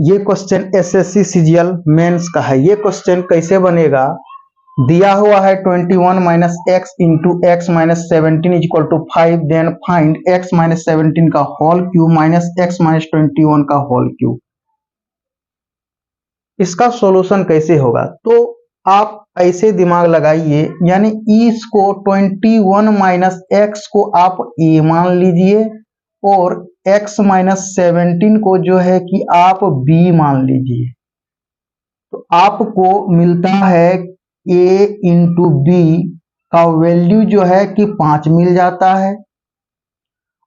ये question SSC CGL mains का है। ये क्वेश्चन कैसे बनेगा, दिया हुआ है 21 minus x into x minus 17 equal to 5, then find x minus 17 का whole cube minus x minus 21 का होल क्यूब। इसका सॉल्यूशन कैसे होगा, तो आप ऐसे दिमाग लगाइए, यानी इसको 21 माइनस एक्स को आप ए मान लीजिए और x माइनस 17 को जो है कि आप b मान लीजिए, तो आपको मिलता है a इंटू बी का वैल्यू जो है कि 5 मिल जाता है,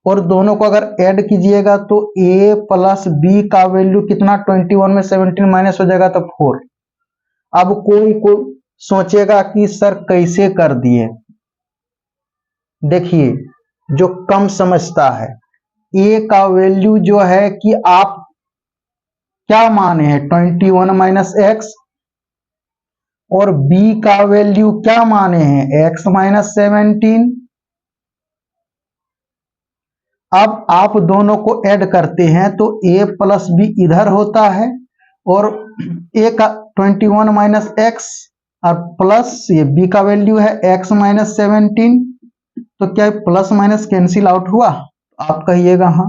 और दोनों को अगर ऐड कीजिएगा तो a प्लस b का वैल्यू कितना 21 में 17 माइनस हो जाएगा तो 4। अब कोई को सोचेगा कि सर कैसे कर दिए, देखिए जो कम समझता है, a का वैल्यू जो है कि आप क्या माने हैं 21 माइनस एक्स, और b का वैल्यू क्या माने हैं x माइनस 17। अब आप दोनों को ऐड करते हैं तो a प्लस बी इधर होता है, और a का 21 माइनस एक्स और प्लस ये b का वैल्यू है x माइनस 17, तो क्या प्लस माइनस कैंसिल आउट हुआ, आप कहिएगा हाँ।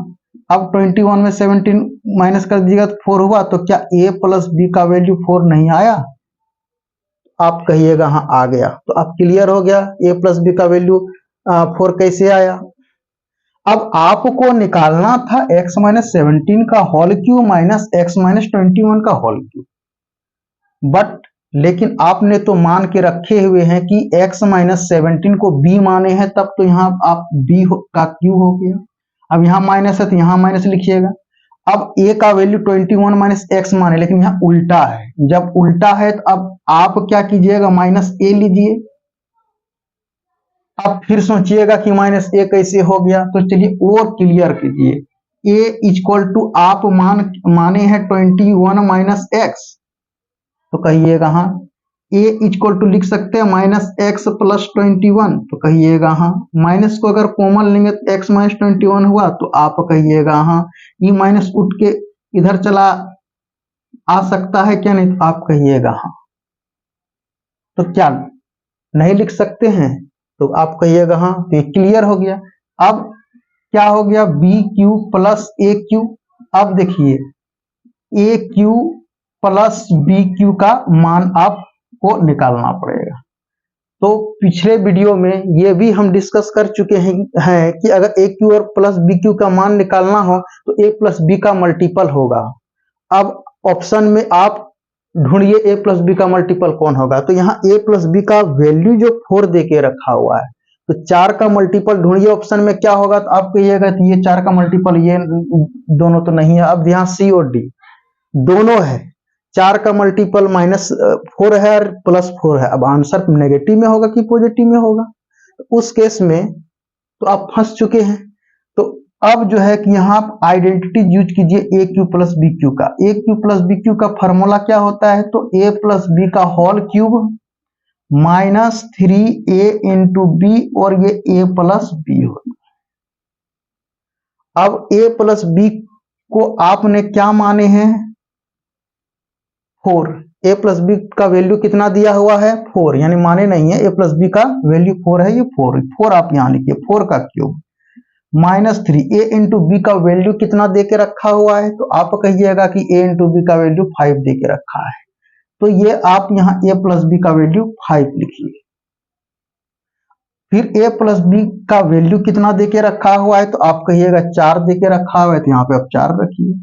अब 21 में 17 माइनस कर दीजिएगा तो 4 हुआ, तो क्या a प्लस बी का वैल्यू 4 नहीं आया, आप कहिएगा हाँ आ गया। तो अब क्लियर हो गया a प्लस बी का वैल्यू 4 कैसे आया। अब आपको निकालना था x माइनस 17 का whole cube minus x minus 21 का होल क्यूब, बट लेकिन आपने तो मान के रखे हुए हैं कि x माइनस 17 को b माने हैं, तब तो यहाँ आप b का क्यूब हो गया। अब यहाँ माइनस है तो यहाँ माइनस लिखिएगा। अब a का वैल्यू 21 माइनस एक्स माने, लेकिन यहाँ उल्टा है, जब उल्टा है तो अब आप क्या कीजिएगा माइनस a लीजिए। अब फिर सोचिएगा कि माइनस a कैसे हो गया, तो चलिए और क्लियर कीजिए। a इक्वल टू आप माने हैं 21 माइनस एक्स, तो कहिएगा हाँ। a इक्वल टू लिख सकते हैं माइनस एक्स प्लस 21, तो कहिएगा हाँ। माइनस को अगर कॉमन लेंगे तो x माइनस 21 हुआ, तो आप कहिएगा हाँ। ये माइनस उठ के इधर चला आ सकता है क्या, नहीं, तो आप कहिएगा हाँ। तो क्या नहीं लिख सकते हैं, तो आप कहिएगा हाँ। तो ये क्लियर हो गया। अब क्या हो गया बी क्यू प्लस ए क्यू। अब देखिए ए क्यू प्लस बी क्यू का मान आपको निकालना पड़ेगा। तो पिछले वीडियो में ये भी हम डिस्कस कर चुके हैं कि अगर ए क्यू और प्लस बी क्यू का मान निकालना हो तो ए प्लस बी का मल्टीपल होगा। अब ऑप्शन में आप ढूंढिए ए प्लस बी का मल्टीपल कौन होगा, तो यहाँ ए प्लस बी का वैल्यू जो 4 दे के रखा हुआ है, तो 4 का मल्टीपल ढूंढिए ऑप्शन में क्या होगा, तो आप कहिएगा कि ये 4 का मल्टीपल ये दोनों तो नहीं है। अब यहाँ सी और डी दोनों है, 4 का मल्टीपल माइनस 4 है और प्लस 4 है। अब आंसर नेगेटिव में होगा कि पॉजिटिव में होगा, उस केस में तो आप फंस चुके हैं। तो अब जो है कि यहाँ आप आइडेंटिटी यूज कीजिए a cube plus b cube का। A cube plus b cube का फॉर्मूला क्या होता है, तो ए प्लस बी का whole cube minus 3a into b, और ये ए प्लस बी होता है। अब ए प्लस बी को आपने क्या माने हैं 4, ए प्लस बी का वैल्यू कितना दिया हुआ है 4, यानी माने नहीं है, ए प्लस बी का वैल्यू 4 है, ये 4 आप यहां लिखिए 4 का क्यूब माइनस 3 ए इंटू बी का वैल्यू कितना दे के रखा हुआ है, तो आप कहिएगा कि ए इंटू बी का वैल्यू 5 दे के रखा है, तो ये आप यहाँ ए प्लस बी का वैल्यू 5 लिखिए। फिर ए प्लस बी का वैल्यू कितना दे के रखा हुआ है, तो आप कहिएगा 4 दे के रखा हुआ है, तो यहाँ पे आप 4 रखिए।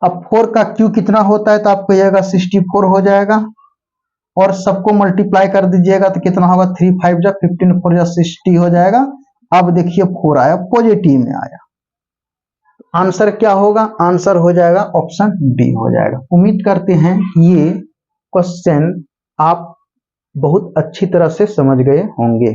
अब 4 का क्यू कितना होता है, तो आप कहिएगा 64 हो जाएगा, और सबको मल्टीप्लाई कर दीजिएगा तो कितना होगा 3 5 जा 15 4 जा 60 हो जाएगा। अब देखिए 4 आया, पॉजिटिव में आया, आंसर क्या होगा, आंसर हो जाएगा ऑप्शन डी हो जाएगा। उम्मीद करते हैं ये क्वेश्चन आप बहुत अच्छी तरह से समझ गए होंगे।